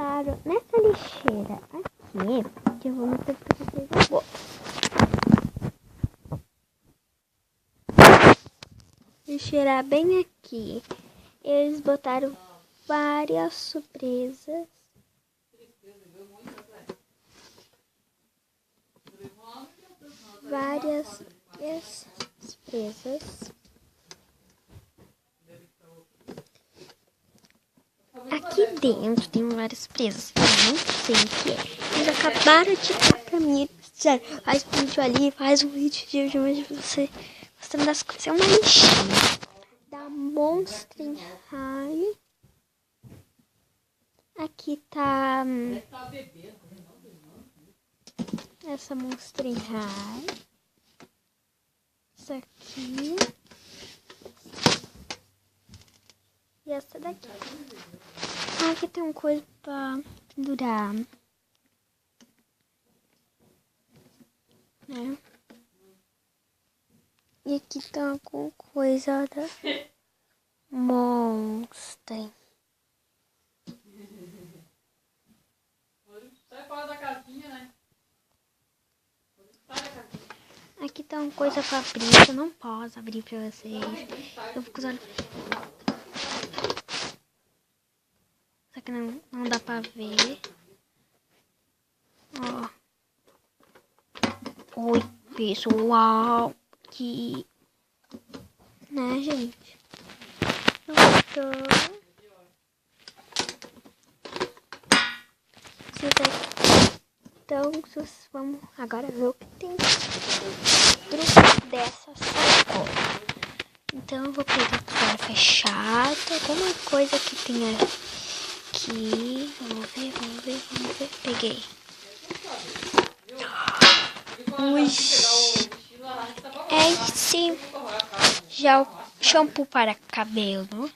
botaram nessa lixeira aqui, que eu vou mostrar pra vocês agora. Lixeira bem aqui. Eles botaram várias surpresas. Várias surpresas. Aqui dentro tem várias surpresas. Eu não sei o que é. Eles acabaram de dar pra mim. Sério, faz um vídeo ali, faz um vídeo de hoje pra você mostrando as coisas. É uma lixeira da Monster High. Aqui tá essa Monster High. Essa aqui. E essa daqui. Aqui tem uma coisa pra pendurar. Né? E aqui tá alguma coisa da Monster. Sai fora da casinha, né? Aqui tá uma coisa pra abrir, eu não posso abrir pra vocês. Eu fico usando. Só que não dá pra ver. Ó. Oi, pessoal. Que... Né, gente? Então, vamos agora ver o que tem dentro dessa sacola. Então, eu vou pegar aquela fechada. Alguma coisa que tem aqui. Vamos ver. Peguei. Ui. Esse já o shampoo para cabelo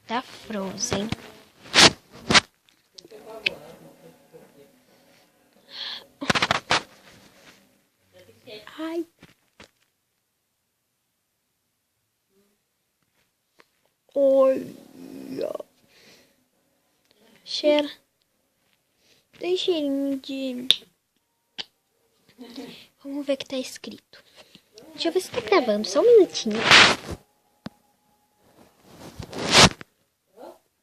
da Frozen. Ai. Olha. Cheira. Tem cheirinho de... Vamos ver o que tá escrito. Deixa eu ver se tá gravando. Só um minutinho.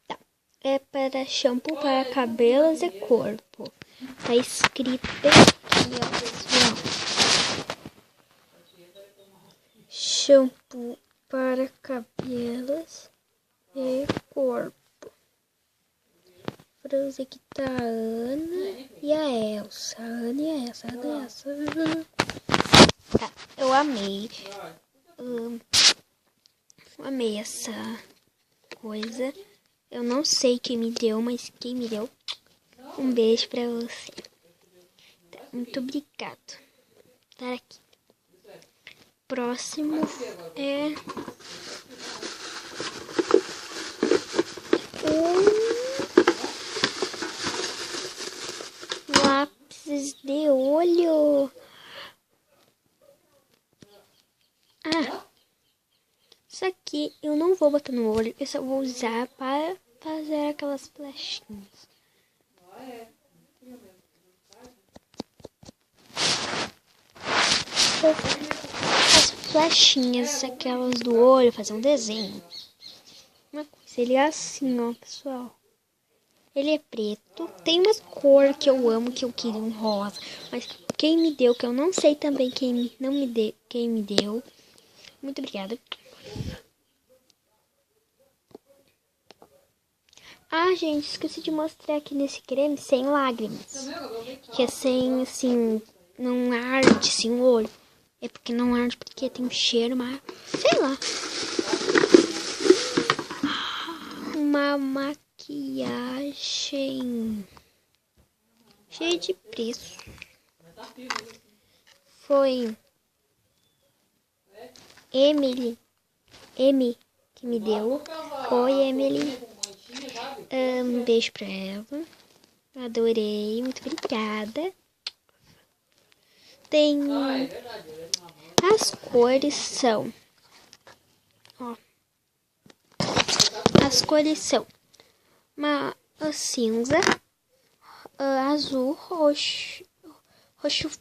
Tá. É para shampoo para cabelos e corpo. Tá escrito bem aqui, ó, pessoal. Shampoo para cabelos e corpo. Frozen, aqui tá a Ana e a Elsa. A Ana e a Elsa. Tá, eu amei. Amei essa coisa. Eu não sei quem me deu, mas quem me deu, um beijo pra você. Tá, muito obrigado por estar aqui. Próximo é lápis de olho. Isso aqui eu não vou botar no olho, eu só vou usar para fazer aquelas flechinhas. As flechinhas, aquelas do olho, fazer um desenho. Uma coisa, ele é assim, ó, pessoal. Ele é preto, tem uma cor que eu amo, que eu queria um rosa, mas quem me deu, que eu não sei também quem me deu. Muito obrigada. Ah, gente, esqueci de mostrar aqui nesse creme sem lágrimas. Que é sem, assim, não arde assim o olho. É porque não arde porque tem um cheiro, mas sei lá. Uma maquiagem cheia de preço. Foi Emily que me deu. Oi, Emily. Um beijo pra ela. Adorei, muito obrigada. Tem as cores são, ó, as cores são cinza, azul, roxo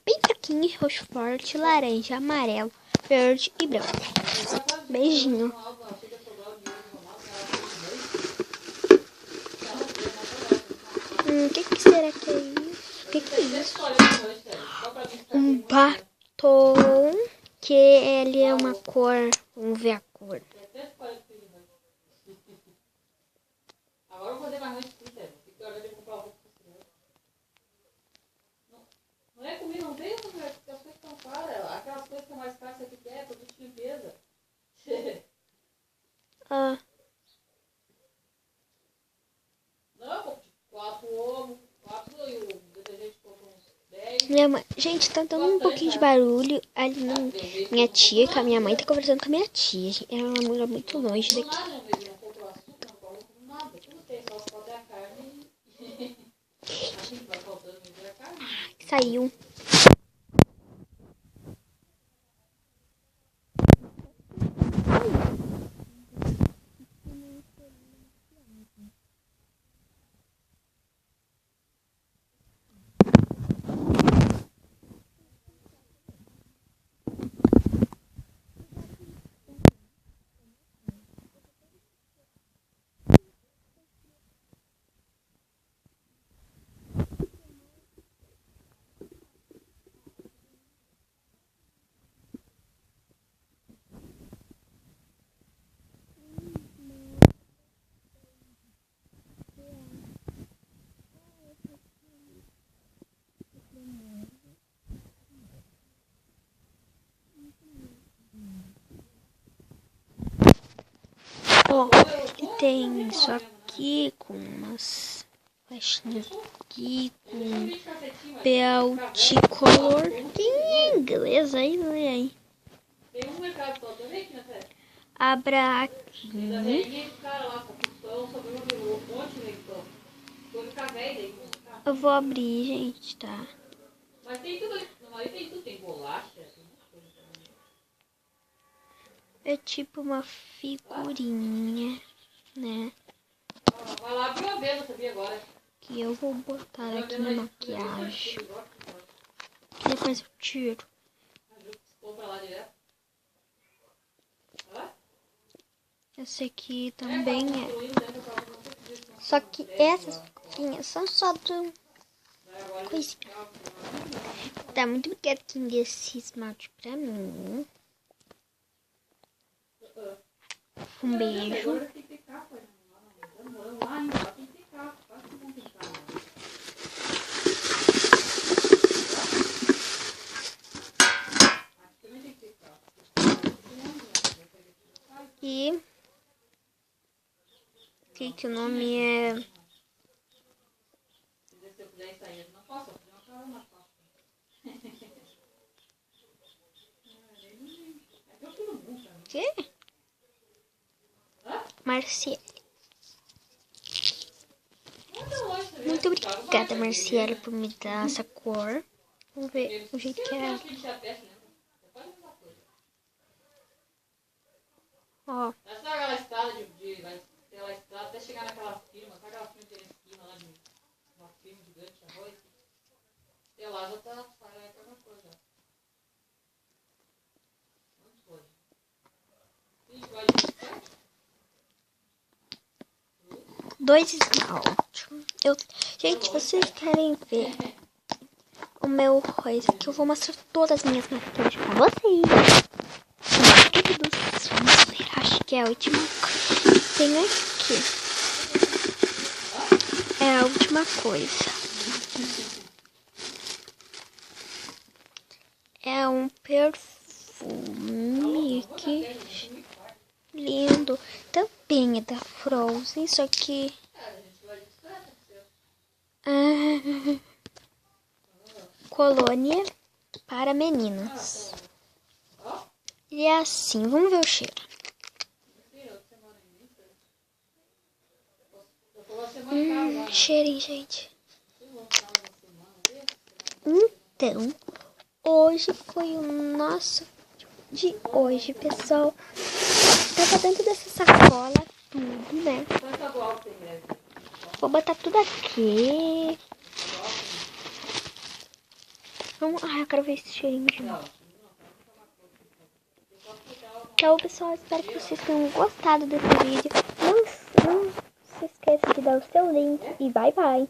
bem fraquinho, roxo forte, laranja, amarelo, verde e branco. Beijinho. O que será que é isso? O que é isso? Um batom, que ele é uma cor. Vamos ver a cor. Agora eu vou fazer mais noite com você. Fica olhando de comprar roupa pra você. Não é comigo, não tem, porque as coisas estão caras. Aquelas coisas que são mais caras, você que quer, produto de limpeza. Não, 4 ovos, 4 e o detergente comprou uns 10. Minha mãe, gente, tá dando um pouquinho de barulho ali. Minha tia, com a minha mãe, tá conversando com a minha tia. Ela mora muito longe daqui. Não comprou açúcar, não comprou nada. Tudo tem, só falta a carne e... Assim que vai faltando mesmo é a carne. Saiu. Ó, e tem isso aqui com umas flechinhas aqui com belt color. Tem em inglês aí, lê aí. Tem um mercado só, também aqui na festa. Abra aqui. Da velhinha de cara lá, com pão, sobre um monte de pão. Vou ficar velho daí, vou ficar. Eu vou abrir, gente, tá? Mas tem tudo ali, tem tudo, tem bolacha, tem muita coisa também. É tipo uma figurinha, né? Vai lá abrir uma vez, eu sabia agora. Que eu vou botar aqui na maquiagem. Que depois eu tiro. Compra lá direto. Esse aqui também é. Só que essas figurinhas são só do coisinha. Tá, muito obrigada quem deu esse esmalte pra mim. Um beijo. E que o nome é. Se eu puder sair, eu não posso, eu não quero na costa. Que? Marciele. Muito obrigada, Marciele, por me dar essa cor. Vamos ver o jeito que é. Ó. É só aquela estrada aquela estrada até chegar naquela firma, sabe aquela firma que tem na esquina lá de uma firma gigante de arroz? Sei lá, já tá aquela coisa. Onde foi? A gente vai de bicicleta? 2 esmalte. Gente, vocês querem ver o meu coisa que eu vou mostrar todas as minhas maquiagens pra vocês. Queridos, vamos ver. Acho que é a última coisa. Tem aqui. É a última coisa. É um perfume aqui. Lindo. Também é da Frozen, só que... colônia para meninas. E é assim, vamos ver o cheiro. Cheirinho, gente. Então, hoje foi o nosso de hoje, pessoal. Tava dentro dessa sacola tudo, né? Vou botar tudo aqui. Vamos... Ai, eu quero ver esse cheirinho de novo. Então, pessoal, espero que vocês tenham gostado desse vídeo. Não se esqueça de dar o seu link e bye bye.